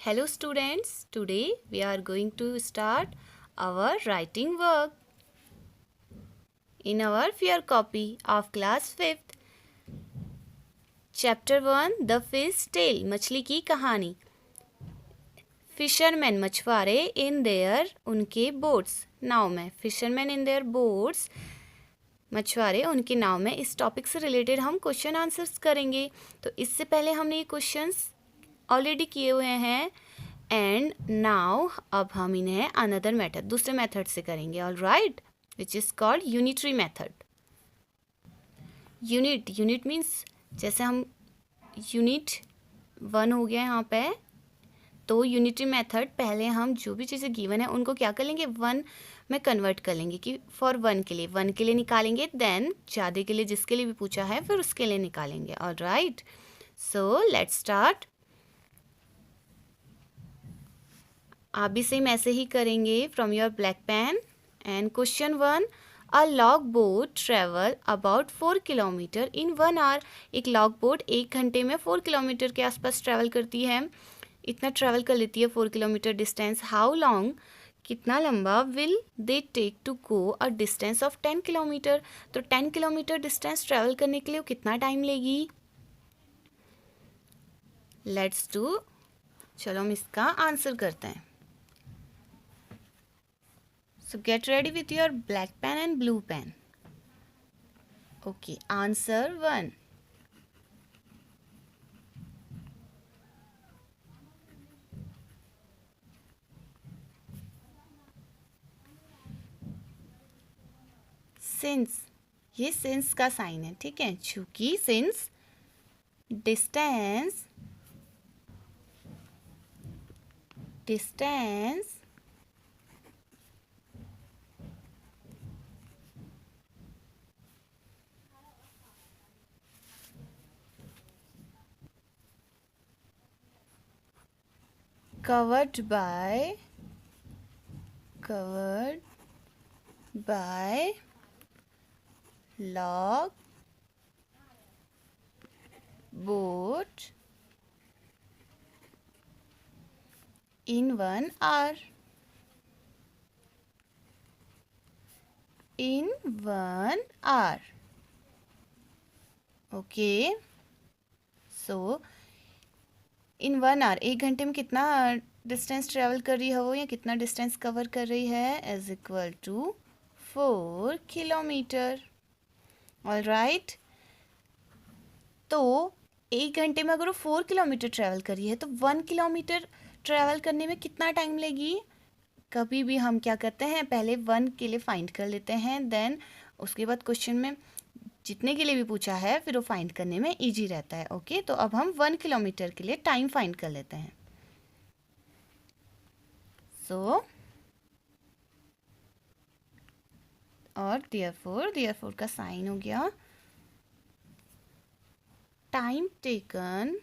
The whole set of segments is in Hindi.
Hello students, today we are going to start our writing work in our fair copy of class 5th. Chapter 1 The Fish Tale मछली की कहानी. Fishermen मछुआरे in their उनके boats नाव में. Fishermen in their boats मछुआरे उनकी नाव में. इस टॉपिक से रिलेटेड हम क्वेश्चन आंसर्स करेंगे. तो इससे पहले हमने ये क्वेश्चंस ऑलरेडी किए हुए हैं एंड नाउ अब हम इन्हें अनदर मेथड दूसरे मेथड से करेंगे. All right, which is called unitary method. Unit means जैसे हम यूनिट 1 हो गया यहाँ पे, तो यूनिटरी मेथड पहले हम जो भी चीज़ें गिवन है उनको क्या कर लेंगे, 1 में कन्वर्ट कर लेंगे कि फॉर 1 के लिए निकालेंगे, देन ज़्यादा के लिए जिसके लिए भी पूछा है फिर उसके लिए निकालेंगे. All right, so let's start. आप भी सेम ऐसे ही करेंगे from your black pen. And question 1, a log boat travel about 4 kilometre in 1 hour. एक लॉग बोट 1 घंटे में 4 किलोमीटर के आसपास ट्रैवल करती है. इतना ट्रैवल कर लेती है 4 किलोमीटर डिस्टेंस. हाउ लॉन्ग, कितना लंबा, will they take to go a distance of 10 kilometre. तो 10 किलोमीटर डिस्टेंस ट्रैवल करने के लिए कितना टाइम लेगी. लेट्स डू, चलो हम इसका आंसर करते हैं. So get ready with your black pen and blue pen. Okay, answer 1. Since, ये since का साइन है, ठीक है. चूंकि since distance covered by log boat in 1 hour. In 1 hour. Okay. So in 1 hour, 1 घंटे में कितना डिस्टेंस ट्रेवल कर रही है वो, या कितना डिस्टेंस कवर कर रही है, is equal to 4 kilometre. All right, तो 1 घंटे में अगर वो 4 किलोमीटर ट्रेवल कर रही है तो 1 किलोमीटर ट्रेवल करने में कितना टाइम लेगी. कभी भी हम क्या करते हैं, पहले 1 के लिए फाइंड कर लेते हैं, देन उसके बाद क्वेश्चन में जितने के लिए भी पूछा है फिर वो फाइंड करने में इजी रहता है. ओके, तो अब हम 1 किलोमीटर के लिए टाइम फाइंड कर लेते हैं. सो और देयरफॉर का साइन हो गया. Time taken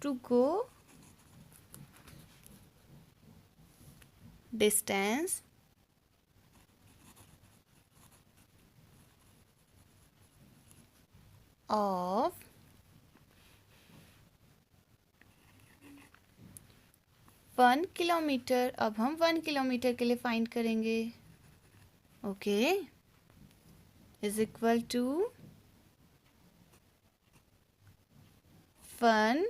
to go distance of 1 kilometre. अब हम 1 किलोमीटर के लिए फाइंड करेंगे. Okay, is equal to 1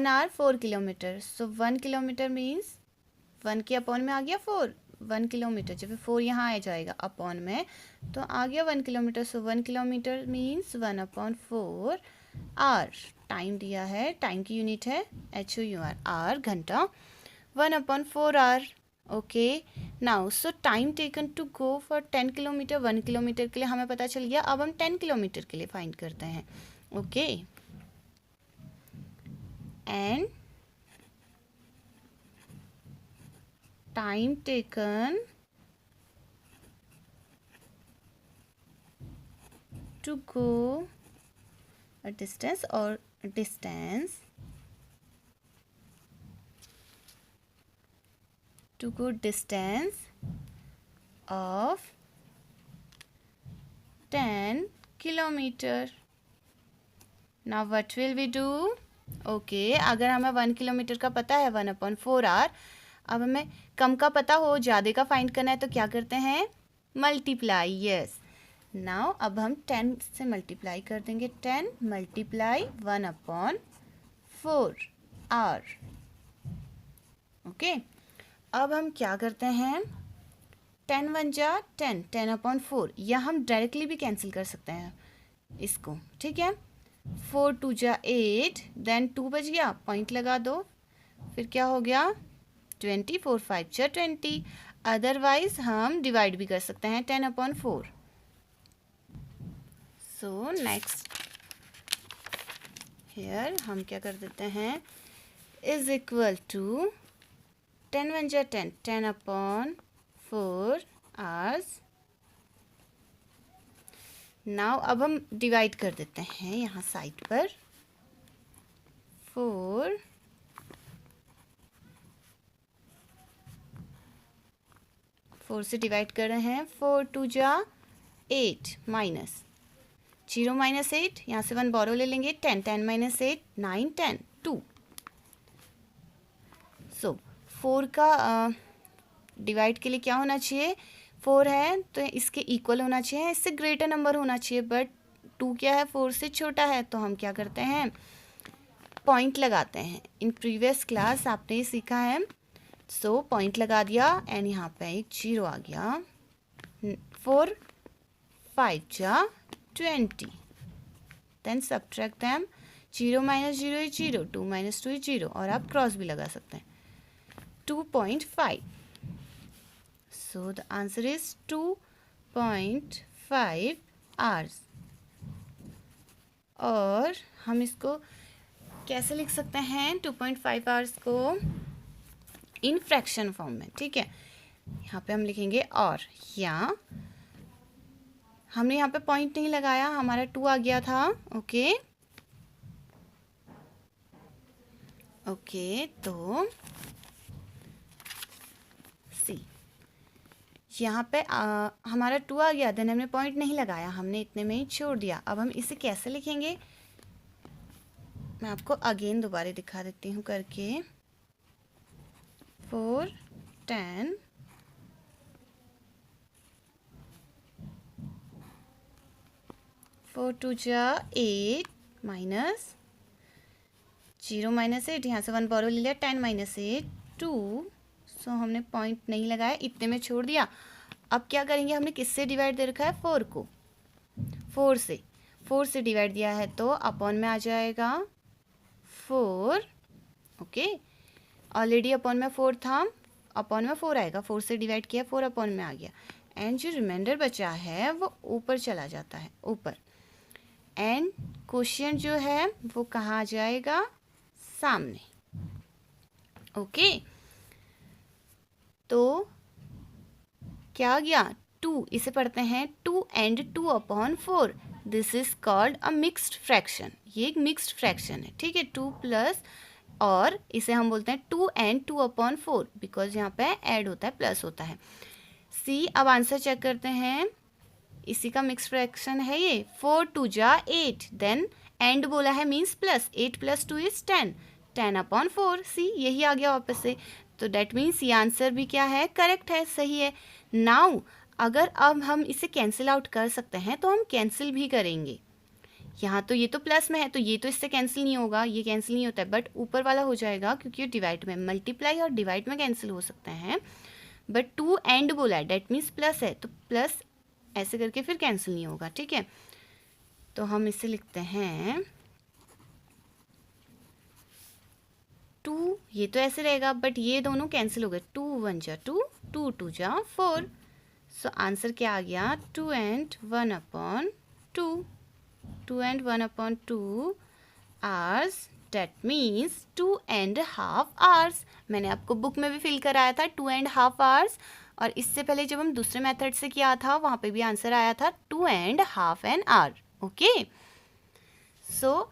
hour 4 kilometre. So 1 kilometre means 1 के अपॉन में आ गया 4. 1 किलोमीटर जब 4 यहाँ आ जाएगा अपॉन में तो आ गया 1 kilometre. So 1 kilometre means 1/4 hour. Time दिया है, टाइम की यूनिट है HOUR, आवर घंटा, 1/4 hour. Okay, now so time taken to go for 10 kilometre. 1 kilometre के लिए हमें पता चल गया. अब हम 10 किलोमीटर के लिए फाइंड करते हैं. Okay, and time taken to go a distance of 10 kilometer. Now what will we do? Okay, अगर हमें 1 किलोमीटर का पता है 1/4 आवर, अब हमें कम का पता हो ज़्यादा का फाइंड करना है तो क्या करते हैं? मल्टीप्लाई। यस, नाउ अब हम 10 से मल्टीप्लाई कर देंगे। 10 मल्टीप्लाई 1/4 आवर। ओके, अब हम क्या करते हैं? 10 1 जा 10, 10/4, या हम डायरेक्टली भी कैंसिल कर सकते हैं इसको, ठीक है। 4 2 जा 8, देन 2 बच गया, पॉइंट लगा दो, फिर क्या हो गया? 20, 4 5 जा 20। अदरवाइज हम डिवाइड भी कर सकते हैं 10/4। सो नेक्स्ट हियर हम क्या कर देते हैं? इज इक्वल टू 10 1 जा 10, 10/4 आवर्स। नाउ अब हम डिवाइड कर देते हैं यहाँ साइड पर। 4 से डिवाइड कर रहे हैं। 4 2 जा 8, माइनस 0 माइनस 8, यहाँ से 1 बोरो ले लेंगे। 10 10 माइनस 8, 9 10 2। सो 4 का डिवाइड के लिए क्या होना चाहिए? 4 है तो इसके इक्वल होना चाहिए, इससे ग्रेटर नंबर होना चाहिए, बट 2 क्या है? 4 से छोटा है, तो हम क्या करते हैं? पॉइंट लगाते हैं। इन प्रीवियस क्लास आपने ये सीखा है। सो पॉइंट लगा दिया एंड यहाँ पे एक 0 आ गया। 4 5 जा 20, then subtract them. 0 minus 0 is 0, 2 minus 2 is 0, और आप क्रॉस भी लगा सकते हैं। 2.5। So the answer is 2.5 hours। और हम इसको कैसे लिख सकते हैं? 2.5 आवर्स को इन फ्रैक्शन फॉर्म में, ठीक है। यहाँ पे हम लिखेंगे और, या हमने यहाँ पे पॉइंट नहीं लगाया, हमारा 2 आ गया था। ओके ओके, तो सी यहाँ पे हमारा 2 आ गया, देन हमने पॉइंट नहीं लगाया, हमने इतने में ही छोड़ दिया। अब हम इसे कैसे लिखेंगे? मैं आपको अगेन दोबारा दिखा देती हूँ करके। 4 10 4 2 जा 8, माइनस 0 माइनस 8, यहाँ से 1 बोरो ले लिया। 10 माइनस 8 2। सो हमने पॉइंट नहीं लगाया, इतने में छोड़ दिया। अब क्या करेंगे? हमने किससे डिवाइड दे रखा है? 4 को 4 से डिवाइड दिया है तो अपॉन में आ जाएगा 4। ओके, ऑलरेडी अपॉन में 4 था, अपॉन में 4 आएगा। 4 से डिवाइड किया, 4 अपॉन में आ गया, एंड जो रिमाइंडर बचा है वो ऊपर चला जाता है, ऊपर। एंड क्वेश्चन जो है वो कहाँ आ जाएगा? सामने। ओके, तो क्या आ गया? 2, इसे पढ़ते हैं 2 and 2/4। This is called a mixed fraction. ये एक मिक्स्ड फ्रैक्शन है, ठीक है। 2 प्लस, और इसे हम बोलते हैं 2 and 2/4, बिकॉज यहाँ पे ऐड होता है, प्लस होता है। सी, अब आंसर चेक करते हैं। इसी का मिक्स्ड फ्रैक्शन है ये। 4 2 जा 8, देन एंड बोला है मीन्स प्लस। 8 + 2 इज 10, 10/4। सी, यही आ गया वापस से, तो डेट मीन्स ये आंसर भी क्या है? करेक्ट है, सही है। नाउ अगर अब हम इसे कैंसिल आउट कर सकते हैं तो हम कैंसिल भी करेंगे। यहाँ तो ये तो प्लस में है, तो ये तो इससे कैंसिल नहीं होगा, ये कैंसिल नहीं होता है, बट ऊपर वाला हो जाएगा, क्योंकि ये डिवाइड में, मल्टीप्लाई और डिवाइड में कैंसिल हो सकते हैं। बट 2 एंड बोला है, डेट मीन्स प्लस है, तो प्लस ऐसे करके फिर कैंसिल नहीं होगा, ठीक है। तो हम इसे लिखते हैं 2, ये तो ऐसे रहेगा, बट ये दोनों कैंसिल हो गए। 2 1 जा 2, 2 2 जा 4। सो आंसर क्या आ गया? 2 and 1/2, 2 and 1/2 hours। That means 2.5 hours। मैंने आपको बुक में भी फिल कराया था 2.5 hours, और इससे पहले जब हम दूसरे मेथड से किया था वहाँ पे भी आंसर आया था 2.5 hour। ओके, सो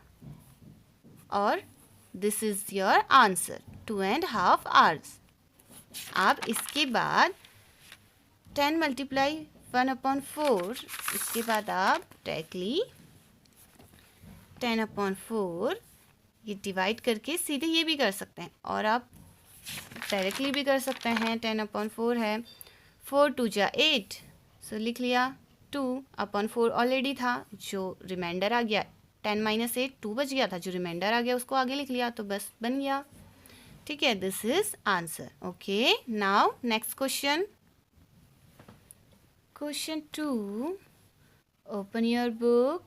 और this is your answer 2.5 hours। अब इसके बाद 10 × 1/4, इसके बाद आप डायरेक्टली 10/4 ये डिवाइड करके सीधे ये भी कर सकते हैं और आप डायरेक्टली भी कर सकते हैं। 10/4 है, 4 2 जा 8, सो लिख लिया 2/4 ऑलरेडी था, जो रिमाइंडर आ गया 10 - 8 2 बच गया था, जो रिमाइंडर आ गया उसको आगे लिख लिया तो बस बन गया। ठीक है, this is answer. Okay, now next question. Question 2, open your book.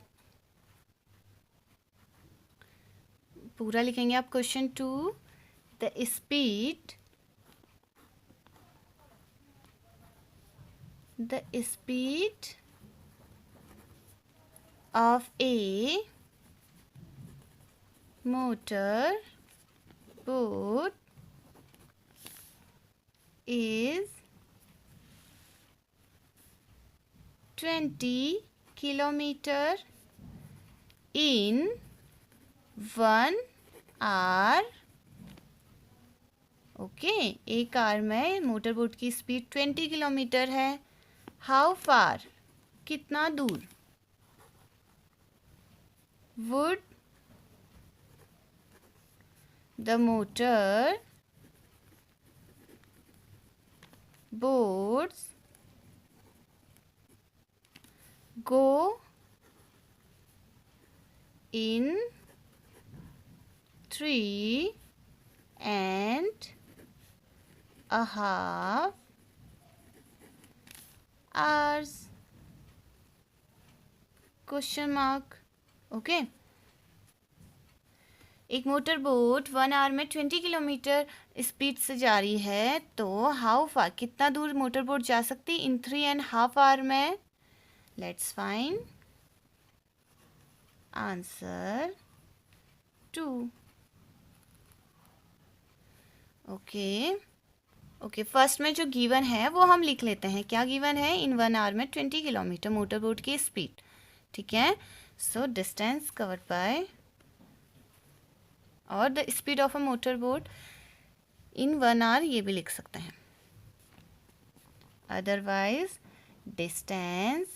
पूरा लिखेंगे आप question 2। The speed of a motor boat is 20 kilometer in 1 hour। Okay, एक आवर में मोटर बोट की स्पीड 20 किलोमीटर है। हाउ फार, कितना दूर। would the motor boats go in 3.5 hours? Question mark. Okay, एक मोटर बोट 1 आवर में 20 किलोमीटर स्पीड से जा रही है, तो हाउ फार, कितना दूर मोटर बोट जा सकती इन 3.5 आवर में। Let's find answer 2। Okay, first में जो गिवन है वो हम लिख लेते हैं। क्या गिवन है, इन 1 आवर में 20 किलोमीटर मोटर बोट की स्पीड। ठीक है, सो डिस्टेंस कवर्ड बाय और the speed of a motor boat in 1 hour, ये भी लिख सकते हैं। अदरवाइज डिस्टेंस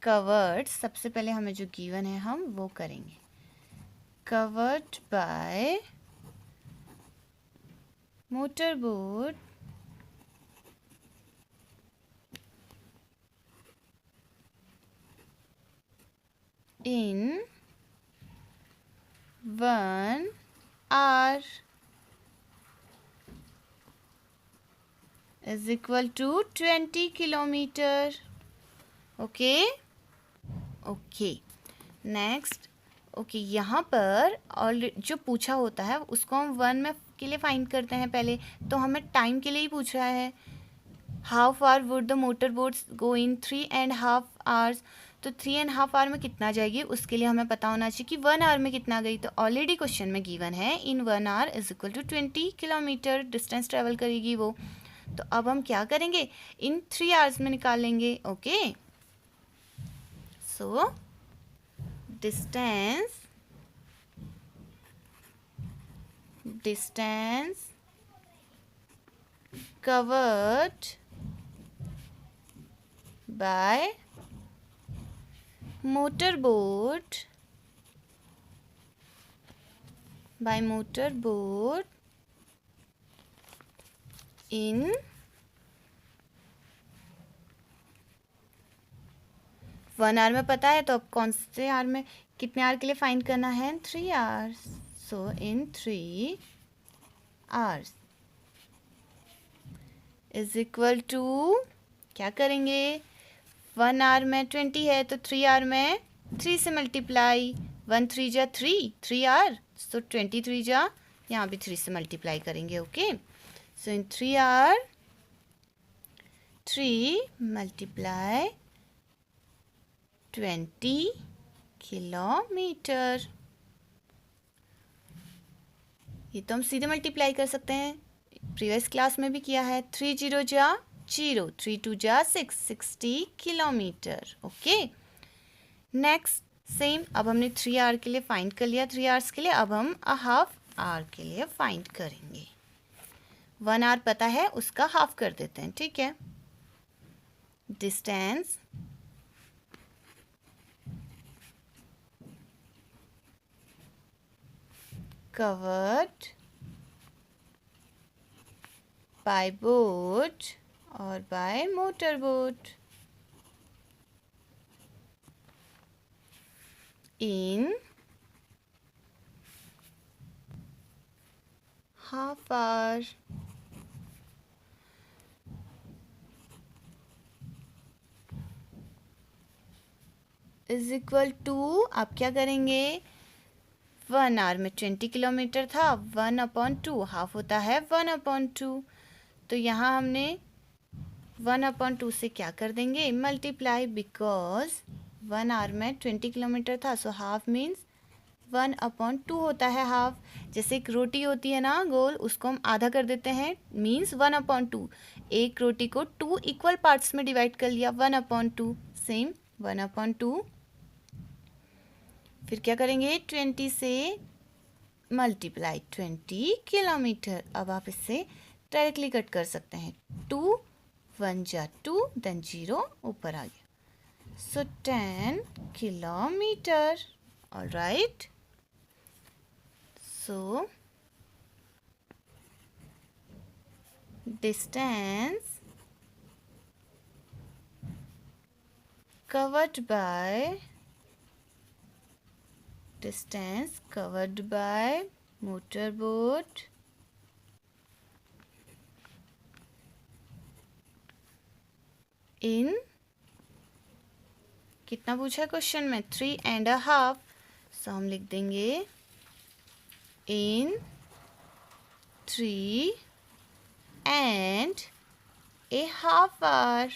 कवर्ड, सबसे पहले हमें जो गिवन है हम वो करेंगे। Covered by motor boat in 1 hour is equal to 20 kilometre. Okay, next. Okay, यहाँ पर ऑलरेडी जो पूछा होता है उसको हम 1 में के लिए फाइंड करते हैं पहले, तो हमें टाइम के लिए ही पूछ रहा है। How far would the motor boats go in 3.5 hours, तो 3.5 आवर में कितना जाएगी उसके लिए हमें पता होना चाहिए कि 1 आवर में कितना गई। तो ऑलरेडी क्वेश्चन में गिवन है in 1 hour is equal to 20 kilometre distance travel करेगी वो। तो अब हम क्या करेंगे, इन 3 आवर्स में निकाल लेंगे। Okay, so distance covered by motor boat in 1 hour में पता है, तो अब कौन से आवर में, कितने आवर के लिए फाइंड करना है, 3 hours. So in 3 hours is equal to, क्या करेंगे, 1 आवर में 20 है तो 3 आवर में 3 से मल्टीप्लाई, 1 3 जा 3 आवर, सो 23 जा, यहाँ भी 3 से मल्टीप्लाई करेंगे। Okay, so in 3 hour 3 multiply 20 kilometre. ये तो हम सीधे मल्टीप्लाई कर सकते हैं, प्रीवियस क्लास में भी किया है। 3 0 जा 0, 3 2 जा 6, 60 किलोमीटर। ओके, नेक्स्ट सेम, अब हमने 3 आवर के लिए फाइंड कर लिया, 3 आवर्स के लिए। अब हम हाफ आवर के लिए फाइंड करेंगे। 1 आवर पता है, उसका हाफ कर देते हैं। ठीक है, distance covered by boat or by motorboat in half hour. Is equal to, आप क्या करेंगे, 1 आवर में 20 किलोमीटर था, 1/2, हाफ होता है 1/2, तो यहाँ हमने 1/2 से क्या कर देंगे, मल्टीप्लाई, बिकॉज 1 आवर में 20 किलोमीटर था, सो हाफ मीन्स 1/2 होता है हाफ। जैसे एक रोटी होती है ना गोल, उसको हम आधा कर देते हैं, मीन्स 1/2। एक रोटी को 2 इक्वल पार्ट्स में डिवाइड कर लिया, 1/2, सेम 1/2। फिर क्या करेंगे, 20 से मल्टीप्लाई 20 किलोमीटर। अब आप इससे डायरेक्टली कट कर सकते हैं, 2 1 जा 2, देन 0 ऊपर आ गया, सो 10 kilometre. Alright, so distance covered by motorboat in, कितना पूछा क्वेश्चन में, 3.5, सो हम लिख देंगे in 3.5 hours।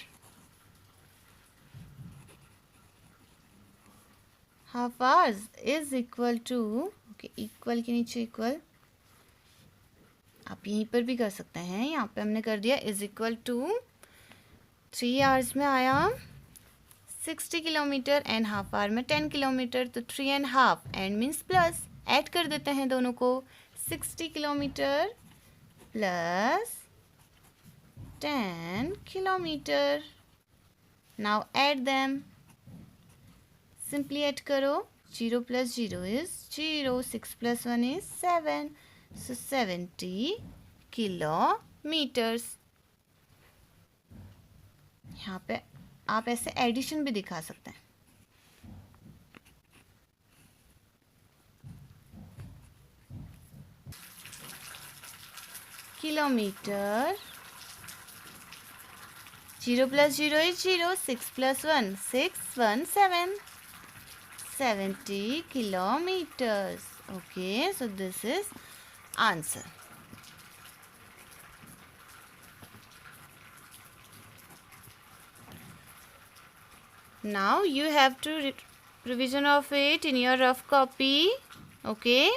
Half hours is equal to, okay, equal के नीचे इक्वल आप यहीं पर भी कर सकते हैं, यहाँ पे हमने कर दिया इज इक्वल टू 3 आवर्स में आया 60 किलोमीटर एंड हाफ आवर में 10 किलोमीटर, तो 3.5 एंड मीन्स प्लस, ऐड कर देते हैं दोनों को, 60 kilometre plus 10 kilometre. Now add them, simply add करो, 0 + 0 इज 0, 6 + 1 इज 7, सो 70 किलोमीटर्स। यहाँ पे आप ऐसे एडिशन भी दिखा सकते हैं, kilometre, 0 + 0 is 0, 6 + 1 6, 1 7, 70 kilometers. Okay, so this is answer. Now you have to revision of it in your rough copy. Okay.